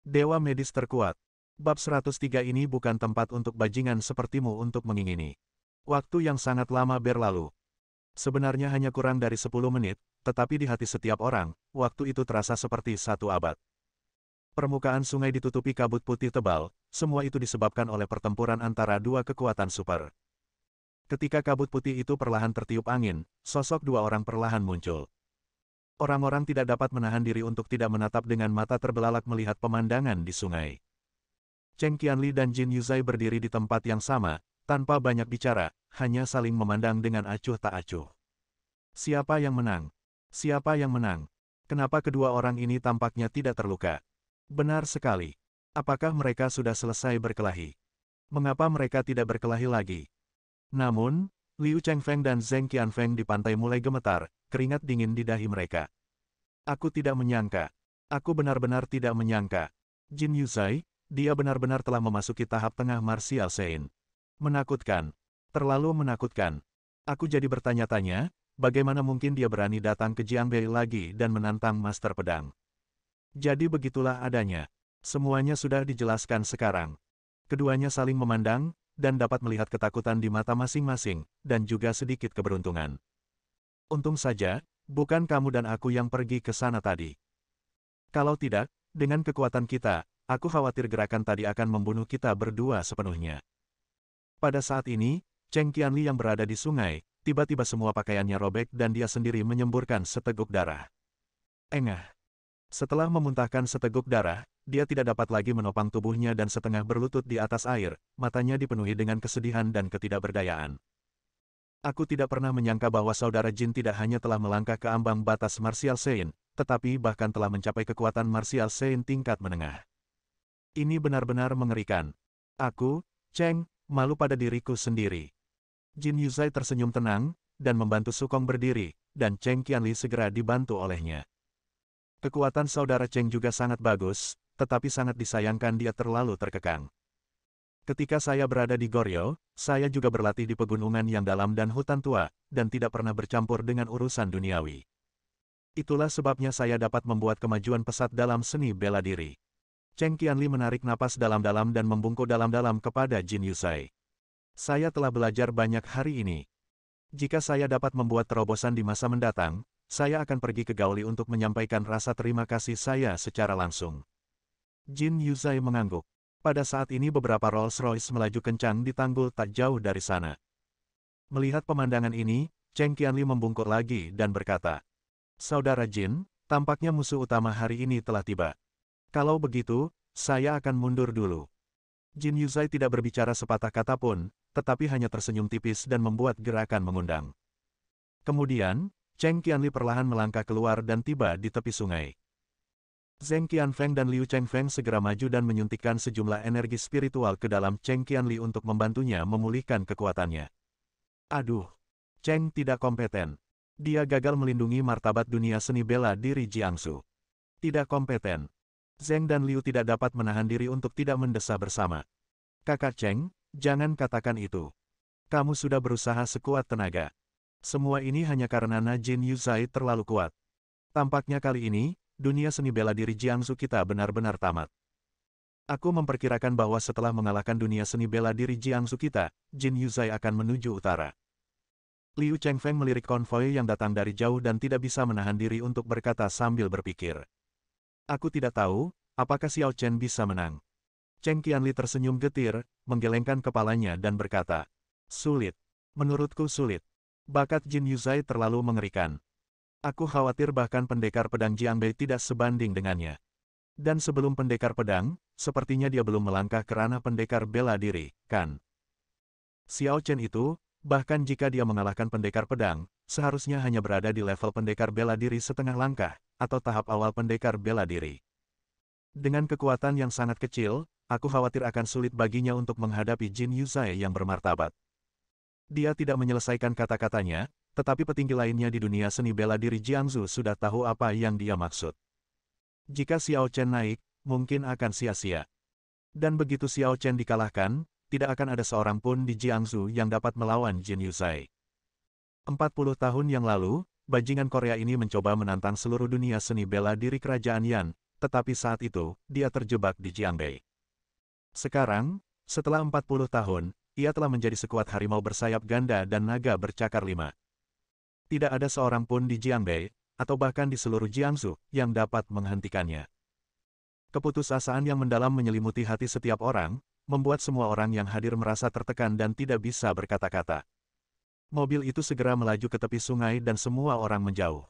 Dewa medis terkuat. Bab 103 ini bukan tempat untuk bajingan sepertimu untuk mengingini. Waktu yang sangat lama berlalu. Sebenarnya hanya kurang dari 10 menit, tetapi di hati setiap orang, waktu itu terasa seperti 1 abad. Permukaan sungai ditutupi kabut putih tebal, semua itu disebabkan oleh pertempuran antara dua kekuatan super. Ketika kabut putih itu perlahan tertiup angin, sosok dua orang perlahan muncul. Orang-orang tidak dapat menahan diri untuk tidak menatap dengan mata terbelalak melihat pemandangan di sungai. Cheng Qianli dan Jin Yuzai berdiri di tempat yang sama, tanpa banyak bicara, hanya saling memandang dengan acuh tak acuh. Siapa yang menang? Siapa yang menang? Kenapa kedua orang ini tampaknya tidak terluka? Benar sekali. Apakah mereka sudah selesai berkelahi? Mengapa mereka tidak berkelahi lagi? Namun, Liu Chengfeng dan Zheng Qianfeng di pantai mulai gemetar, keringat dingin di dahi mereka. Aku tidak menyangka. Aku benar-benar tidak menyangka. Jin Yuzai, dia benar-benar telah memasuki tahap tengah martial Sein. Menakutkan. Terlalu menakutkan. Aku jadi bertanya-tanya, bagaimana mungkin dia berani datang ke Jiangbei lagi dan menantang Master Pedang. Jadi begitulah adanya. Semuanya sudah dijelaskan sekarang. Keduanya saling memandang, dan dapat melihat ketakutan di mata masing-masing, dan juga sedikit keberuntungan. Untung saja, bukan kamu dan aku yang pergi ke sana tadi. Kalau tidak, dengan kekuatan kita, aku khawatir gerakan tadi akan membunuh kita berdua sepenuhnya. Pada saat ini, Cheng Qianli yang berada di sungai, tiba-tiba semua pakaiannya robek dan dia sendiri menyemburkan seteguk darah. Engah. Setelah memuntahkan seteguk darah, dia tidak dapat lagi menopang tubuhnya dan setengah berlutut di atas air, matanya dipenuhi dengan kesedihan dan ketidakberdayaan. Aku tidak pernah menyangka bahwa saudara Jin tidak hanya telah melangkah ke ambang batas martial Sein, tetapi bahkan telah mencapai kekuatan martial Sein tingkat menengah. Ini benar-benar mengerikan. Aku, Cheng, malu pada diriku sendiri. Jin Yuzai tersenyum tenang, dan membantu Sukong berdiri, dan Cheng Qianli segera dibantu olehnya. Kekuatan saudara Cheng juga sangat bagus, tetapi sangat disayangkan dia terlalu terkekang. Ketika saya berada di Goryeo, saya juga berlatih di pegunungan yang dalam dan hutan tua, dan tidak pernah bercampur dengan urusan duniawi. Itulah sebabnya saya dapat membuat kemajuan pesat dalam seni bela diri. Cheng Qianli menarik napas dalam-dalam dan membungkuk dalam-dalam kepada Jin Yuzai. Saya telah belajar banyak hari ini. Jika saya dapat membuat terobosan di masa mendatang, saya akan pergi ke Gaoli untuk menyampaikan rasa terima kasih saya secara langsung. Jin Yuzai mengangguk. Pada saat ini beberapa Rolls-Royce melaju kencang di tanggul tak jauh dari sana. Melihat pemandangan ini, Cheng Qianli membungkuk lagi dan berkata, "Saudara Jin, tampaknya musuh utama hari ini telah tiba. Kalau begitu, saya akan mundur dulu." Jin Yuzai tidak berbicara sepatah kata pun, tetapi hanya tersenyum tipis dan membuat gerakan mengundang. Kemudian, Cheng Qianli perlahan melangkah keluar dan tiba di tepi sungai. Zheng Qianfeng dan Liu Chengfeng segera maju dan menyuntikkan sejumlah energi spiritual ke dalam Cheng Qianli untuk membantunya memulihkan kekuatannya. Aduh, Cheng tidak kompeten. Dia gagal melindungi martabat dunia seni bela diri Jiangsu. Tidak kompeten. Zheng dan Liu tidak dapat menahan diri untuk tidak mendesah bersama. Kakak Cheng, jangan katakan itu. Kamu sudah berusaha sekuat tenaga. Semua ini hanya karena Jin Yuzai terlalu kuat. Tampaknya kali ini, dunia seni bela diri Jiangsu kita benar-benar tamat. Aku memperkirakan bahwa setelah mengalahkan dunia seni bela diri Jiangsu kita, Jin Yuzai akan menuju utara. Liu Chengfeng melirik konvoi yang datang dari jauh dan tidak bisa menahan diri untuk berkata sambil berpikir. Aku tidak tahu, apakah Xiao Chen bisa menang. Cheng Qianli tersenyum getir, menggelengkan kepalanya dan berkata, "Sulit. Menurutku sulit. Bakat Jin Yuzai terlalu mengerikan. Aku khawatir bahkan pendekar pedang Jiangbei tidak sebanding dengannya. Dan sebelum pendekar pedang, sepertinya dia belum melangkah ke ranah pendekar bela diri, kan? Xiao Chen itu, bahkan jika dia mengalahkan pendekar pedang, seharusnya hanya berada di level pendekar bela diri setengah langkah, atau tahap awal pendekar bela diri. Dengan kekuatan yang sangat kecil, aku khawatir akan sulit baginya untuk menghadapi Jin Yuzai yang bermartabat." Dia tidak menyelesaikan kata-katanya, tetapi petinggi lainnya di dunia seni bela diri Jiangsu sudah tahu apa yang dia maksud. Jika Xiao Chen naik, mungkin akan sia-sia. Dan begitu Xiao Chen dikalahkan, tidak akan ada seorang pun di Jiangsu yang dapat melawan Jin Yuzai. 40 tahun yang lalu, bajingan Korea ini mencoba menantang seluruh dunia seni bela diri kerajaan Yan, tetapi saat itu, dia terjebak di Jiangbei. Sekarang, setelah 40 tahun, ia telah menjadi sekuat harimau bersayap ganda dan naga bercakar 5. Tidak ada seorang pun di Jiangbei, atau bahkan di seluruh Jiangsu, yang dapat menghentikannya. Keputusasaan yang mendalam menyelimuti hati setiap orang, membuat semua orang yang hadir merasa tertekan dan tidak bisa berkata-kata. Mobil itu segera melaju ke tepi sungai dan semua orang menjauh.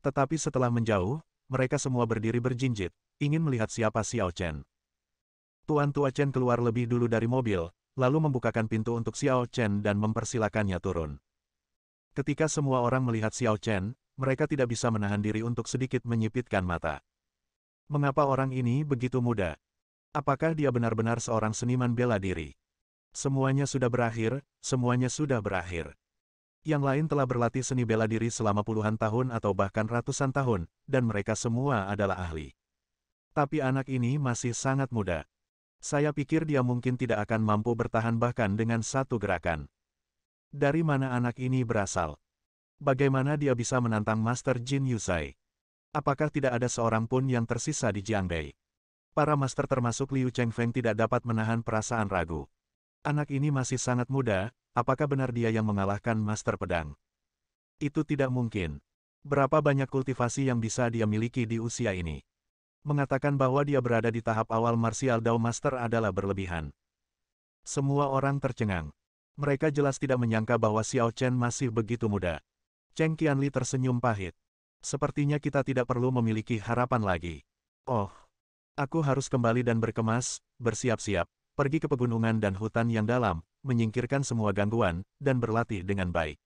Tetapi setelah menjauh, mereka semua berdiri berjinjit, ingin melihat siapa Xiao Chen. Tuan Tua Chen keluar lebih dulu dari mobil, lalu membukakan pintu untuk Xiao Chen dan mempersilakannya turun. Ketika semua orang melihat Xiao Chen, mereka tidak bisa menahan diri untuk sedikit menyipitkan mata. Mengapa orang ini begitu muda? Apakah dia benar-benar seorang seniman bela diri? Semuanya sudah berakhir, semuanya sudah berakhir. Yang lain telah berlatih seni bela diri selama puluhan tahun atau bahkan ratusan tahun, dan mereka semua adalah ahli. Tapi anak ini masih sangat muda. Saya pikir dia mungkin tidak akan mampu bertahan bahkan dengan satu gerakan. Dari mana anak ini berasal? Bagaimana dia bisa menantang Master Jin Yusai? Apakah tidak ada seorang pun yang tersisa di Jiangbei? Para master termasuk Liu Chengfeng tidak dapat menahan perasaan ragu. Anak ini masih sangat muda, apakah benar dia yang mengalahkan Master Pedang? Itu tidak mungkin. Berapa banyak kultivasi yang bisa dia miliki di usia ini? Mengatakan bahwa dia berada di tahap awal Martial Dao Master adalah berlebihan. Semua orang tercengang. Mereka jelas tidak menyangka bahwa Xiao Chen masih begitu muda. Cheng Qianli tersenyum pahit. Sepertinya kita tidak perlu memiliki harapan lagi. Oh, aku harus kembali dan berkemas, bersiap-siap, pergi ke pegunungan dan hutan yang dalam, menyingkirkan semua gangguan, dan berlatih dengan baik.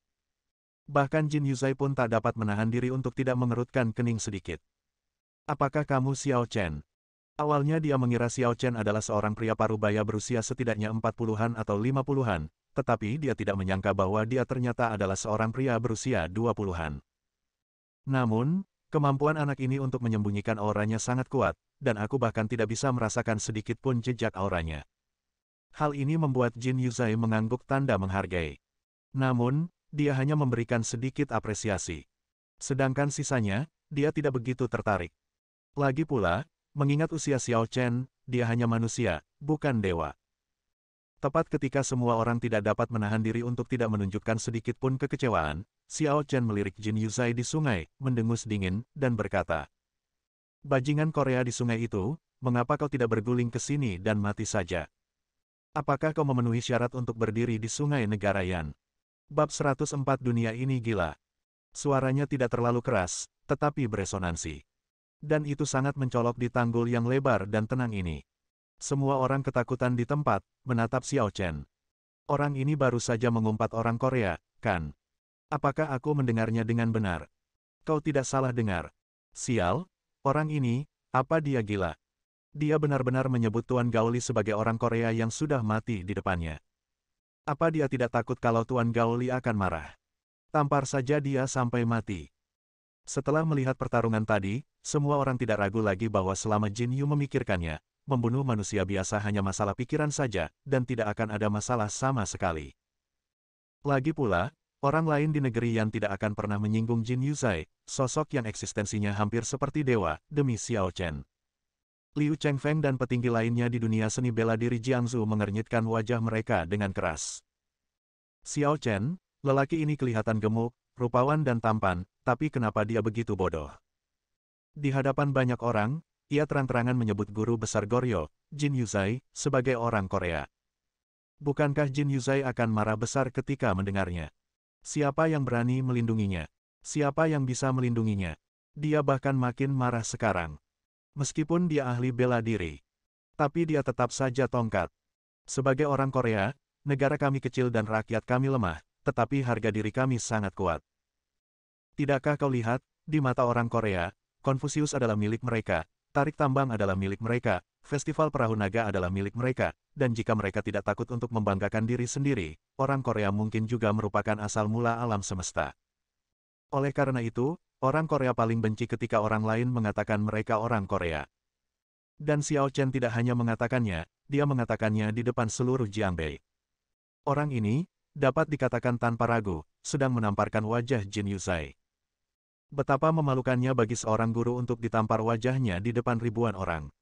Bahkan Jin Yuzai pun tak dapat menahan diri untuk tidak mengerutkan kening sedikit. Apakah kamu Xiao Chen? Awalnya dia mengira Xiao Chen adalah seorang pria parubaya berusia setidaknya 40-an atau 50-an, tetapi dia tidak menyangka bahwa dia ternyata adalah seorang pria berusia 20-an. Namun, kemampuan anak ini untuk menyembunyikan auranya sangat kuat, dan aku bahkan tidak bisa merasakan sedikit pun jejak auranya. Hal ini membuat Jin Yuzai mengangguk tanda menghargai. Namun, dia hanya memberikan sedikit apresiasi. Sedangkan sisanya, dia tidak begitu tertarik. Lagi pula, mengingat usia Xiao Chen, dia hanya manusia, bukan dewa. Tepat ketika semua orang tidak dapat menahan diri untuk tidak menunjukkan sedikit pun kekecewaan, Xiao Chen melirik Jin Yuzai di sungai, mendengus dingin, dan berkata, "Bajingan Korea di sungai itu, mengapa kau tidak berguling ke sini dan mati saja? Apakah kau memenuhi syarat untuk berdiri di sungai negara Yan?" Bab 104 Dunia ini gila. Suaranya tidak terlalu keras, tetapi beresonansi. Dan itu sangat mencolok di tanggul yang lebar dan tenang ini. Semua orang ketakutan di tempat, menatap Xiao Chen. Orang ini baru saja mengumpat orang Korea, kan? Apakah aku mendengarnya dengan benar? Kau tidak salah dengar. Sial, orang ini, apa dia gila? Dia benar-benar menyebut Tuan Gaoli sebagai orang Korea yang sudah mati di depannya. Apa dia tidak takut kalau Tuan Gaoli akan marah? Tampar saja dia sampai mati. Setelah melihat pertarungan tadi, semua orang tidak ragu lagi bahwa selama Jin Yu memikirkannya, membunuh manusia biasa hanya masalah pikiran saja, dan tidak akan ada masalah sama sekali. Lagi pula, orang lain di negeri yang tidak akan pernah menyinggung Jin Yuzai, sosok yang eksistensinya hampir seperti dewa, demi Xiao Chen. Liu Chengfeng dan petinggi lainnya di dunia seni bela diri Jiangsu mengernyitkan wajah mereka dengan keras. Xiao Chen, lelaki ini kelihatan gemuk, rupawan dan tampan, tapi kenapa dia begitu bodoh? Di hadapan banyak orang, ia terang-terangan menyebut guru besar Goryeo, Jin Yuzai, sebagai orang Korea. Bukankah Jin Yuzai akan marah besar ketika mendengarnya? Siapa yang berani melindunginya? Siapa yang bisa melindunginya? Dia bahkan makin marah sekarang. Meskipun dia ahli bela diri. Tapi dia tetap saja tongkat. Sebagai orang Korea, negara kami kecil dan rakyat kami lemah, tetapi harga diri kami sangat kuat. Tidakkah kau lihat, di mata orang Korea, Konfusius adalah milik mereka, tarik tambang adalah milik mereka, festival perahu naga adalah milik mereka, dan jika mereka tidak takut untuk membanggakan diri sendiri, orang Korea mungkin juga merupakan asal mula alam semesta. Oleh karena itu, orang Korea paling benci ketika orang lain mengatakan mereka orang Korea. Dan Xiao Chen tidak hanya mengatakannya, dia mengatakannya di depan seluruh Jiangbei. Orang ini, dapat dikatakan tanpa ragu, sedang menamparkan wajah Jin Yuzai. Betapa memalukannya bagi seorang guru untuk ditampar wajahnya di depan ribuan orang.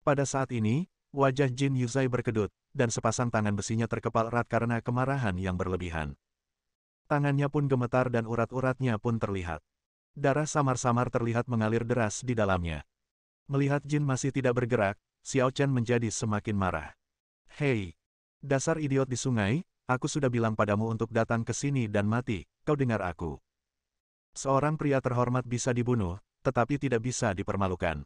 Pada saat ini, wajah Jin Yuzai berkedut, dan sepasang tangan besinya terkepal erat karena kemarahan yang berlebihan. Tangannya pun gemetar dan urat-uratnya pun terlihat. Darah samar-samar terlihat mengalir deras di dalamnya. Melihat Jin masih tidak bergerak, Xiao Chen menjadi semakin marah. Hei, dasar idiot di sungai, aku sudah bilang padamu untuk datang ke sini dan mati, kau dengar aku. Seorang pria terhormat bisa dibunuh, tetapi tidak bisa dipermalukan.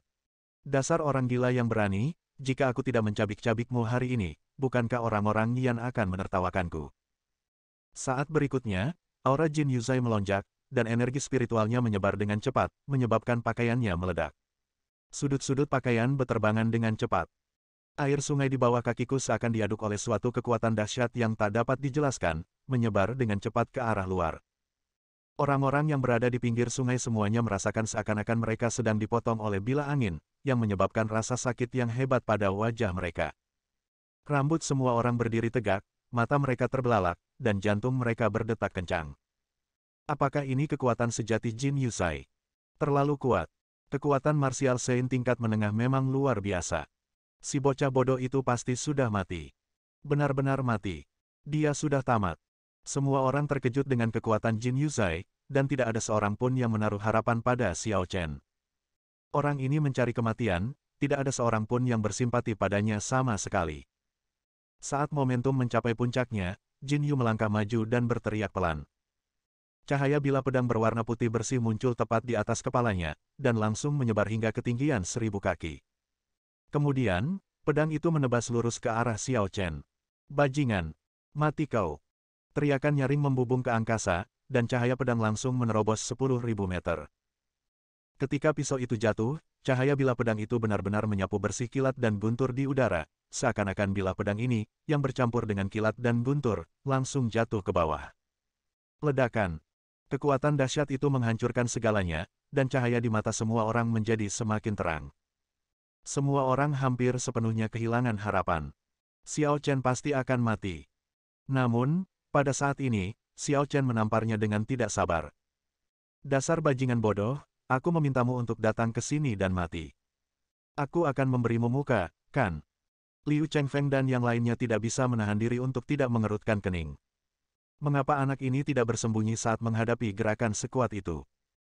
Dasar orang gila yang berani, jika aku tidak mencabik-cabikmu hari ini, bukankah orang-orang yang akan menertawakanku? Saat berikutnya, aura Jin Yuzai melonjak, dan energi spiritualnya menyebar dengan cepat, menyebabkan pakaiannya meledak. Sudut-sudut pakaian beterbangan dengan cepat. Air sungai di bawah kakiku seakan diaduk oleh suatu kekuatan dahsyat yang tak dapat dijelaskan, menyebar dengan cepat ke arah luar. Orang-orang yang berada di pinggir sungai semuanya merasakan seakan-akan mereka sedang dipotong oleh bilah angin, yang menyebabkan rasa sakit yang hebat pada wajah mereka. Rambut semua orang berdiri tegak, mata mereka terbelalak, dan jantung mereka berdetak kencang. Apakah ini kekuatan sejati Jin Yuzai? Terlalu kuat. Kekuatan martial Sein tingkat menengah memang luar biasa. Si bocah bodoh itu pasti sudah mati. Benar-benar mati. Dia sudah tamat. Semua orang terkejut dengan kekuatan Jin Yuzai, dan tidak ada seorang pun yang menaruh harapan pada Xiao Chen. Orang ini mencari kematian, tidak ada seorang pun yang bersimpati padanya sama sekali. Saat momentum mencapai puncaknya, Jin Yu melangkah maju dan berteriak pelan. Cahaya bilah pedang berwarna putih bersih muncul tepat di atas kepalanya, dan langsung menyebar hingga ketinggian 1000 kaki. Kemudian, pedang itu menebas lurus ke arah Xiao Chen. Bajingan! Mati kau! Teriakan nyaring membubung ke angkasa, dan cahaya pedang langsung menerobos 10.000 meter. Ketika pisau itu jatuh, cahaya bilah pedang itu benar-benar menyapu bersih kilat dan guntur di udara, seakan-akan bilah pedang ini, yang bercampur dengan kilat dan guntur, langsung jatuh ke bawah. Ledakan. Kekuatan dahsyat itu menghancurkan segalanya, dan cahaya di mata semua orang menjadi semakin terang. Semua orang hampir sepenuhnya kehilangan harapan. Xiao Chen pasti akan mati. Namun, pada saat ini, Xiao Chen menamparnya dengan tidak sabar. Dasar bajingan bodoh, aku memintamu untuk datang ke sini dan mati. Aku akan memberimu muka, kan? Liu Chengfeng dan yang lainnya tidak bisa menahan diri untuk tidak mengerutkan kening. Mengapa anak ini tidak bersembunyi saat menghadapi gerakan sekuat itu?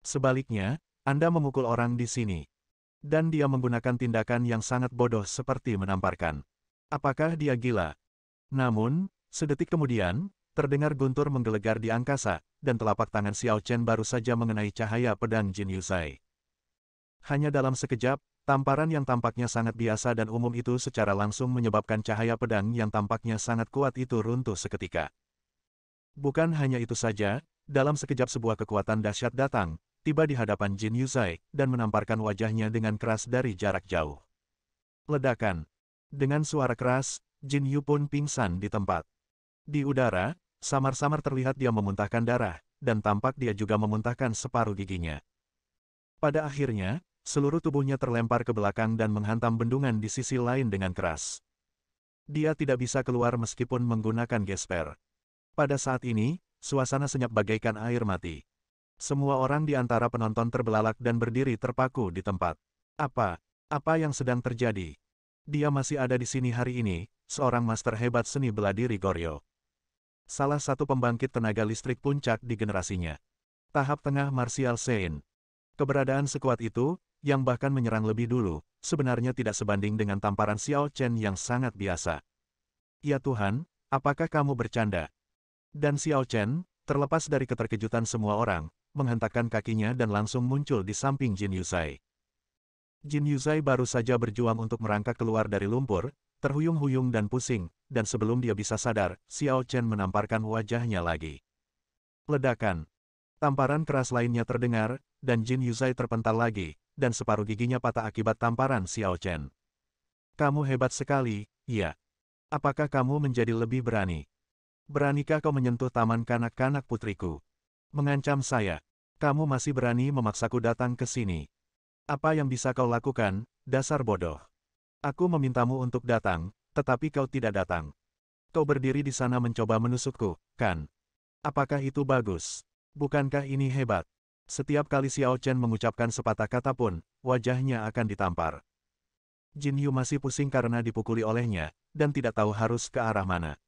Sebaliknya, Anda memukul orang di sini. Dan dia menggunakan tindakan yang sangat bodoh seperti menamparkan. Apakah dia gila? Namun, sedetik kemudian, terdengar guntur menggelegar di angkasa, dan telapak tangan Xiao Chen baru saja mengenai cahaya pedang Jin Yuzai. Hanya dalam sekejap, tamparan yang tampaknya sangat biasa dan umum itu secara langsung menyebabkan cahaya pedang yang tampaknya sangat kuat itu runtuh seketika. Bukan hanya itu saja, dalam sekejap sebuah kekuatan dahsyat datang, tiba di hadapan Jin Yuzai, dan menamparkan wajahnya dengan keras dari jarak jauh. Ledakan. Dengan suara keras, Jin Yu pun pingsan di tempat. Di udara, samar-samar terlihat dia memuntahkan darah, dan tampak dia juga memuntahkan separuh giginya. Pada akhirnya, seluruh tubuhnya terlempar ke belakang dan menghantam bendungan di sisi lain dengan keras. Dia tidak bisa keluar meskipun menggunakan gesper. Pada saat ini, suasana senyap bagaikan air mati. Semua orang di antara penonton terbelalak dan berdiri terpaku di tempat. Apa yang sedang terjadi? Dia masih ada di sini hari ini, seorang master hebat seni bela diri Goryeo. Salah satu pembangkit tenaga listrik puncak di generasinya. Tahap tengah martial Sein. Keberadaan sekuat itu, yang bahkan menyerang lebih dulu, sebenarnya tidak sebanding dengan tamparan Xiao Chen yang sangat biasa. Ya Tuhan, apakah kamu bercanda? Dan Xiao Chen, terlepas dari keterkejutan semua orang, menghentakkan kakinya dan langsung muncul di samping Jin Yuzai. Jin Yuzai baru saja berjuang untuk merangkak keluar dari lumpur, terhuyung-huyung dan pusing, dan sebelum dia bisa sadar, Xiao Chen menamparkan wajahnya lagi. Ledakan. Tamparan keras lainnya terdengar, dan Jin Yuzai terpental lagi, dan separuh giginya patah akibat tamparan Xiao Chen. Kamu hebat sekali, ya. Apakah kamu menjadi lebih berani? Beranikah kau menyentuh taman kanak-kanak putriku? Mengancam saya. Kamu masih berani memaksaku datang ke sini. Apa yang bisa kau lakukan, dasar bodoh? Aku memintamu untuk datang, tetapi kau tidak datang. Kau berdiri di sana mencoba menusukku, kan? Apakah itu bagus? Bukankah ini hebat? Setiap kali Xiao Chen mengucapkan sepatah kata pun, wajahnya akan ditampar. Jin Yu masih pusing karena dipukuli olehnya, dan tidak tahu harus ke arah mana.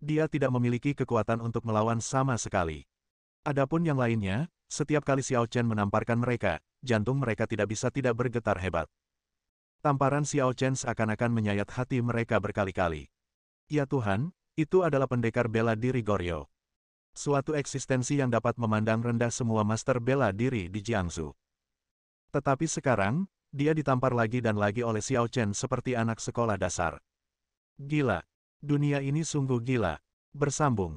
Dia tidak memiliki kekuatan untuk melawan sama sekali. Adapun yang lainnya, setiap kali Xiao Chen menamparkan mereka, jantung mereka tidak bisa tidak bergetar hebat. Tamparan Xiao Chen seakan-akan menyayat hati mereka berkali-kali. Ya Tuhan, itu adalah pendekar bela diri Goryeo. Suatu eksistensi yang dapat memandang rendah semua master bela diri di Jiangsu. Tetapi sekarang, dia ditampar lagi dan lagi oleh Xiao Chen seperti anak sekolah dasar. Gila. Dunia ini sungguh gila. Bersambung.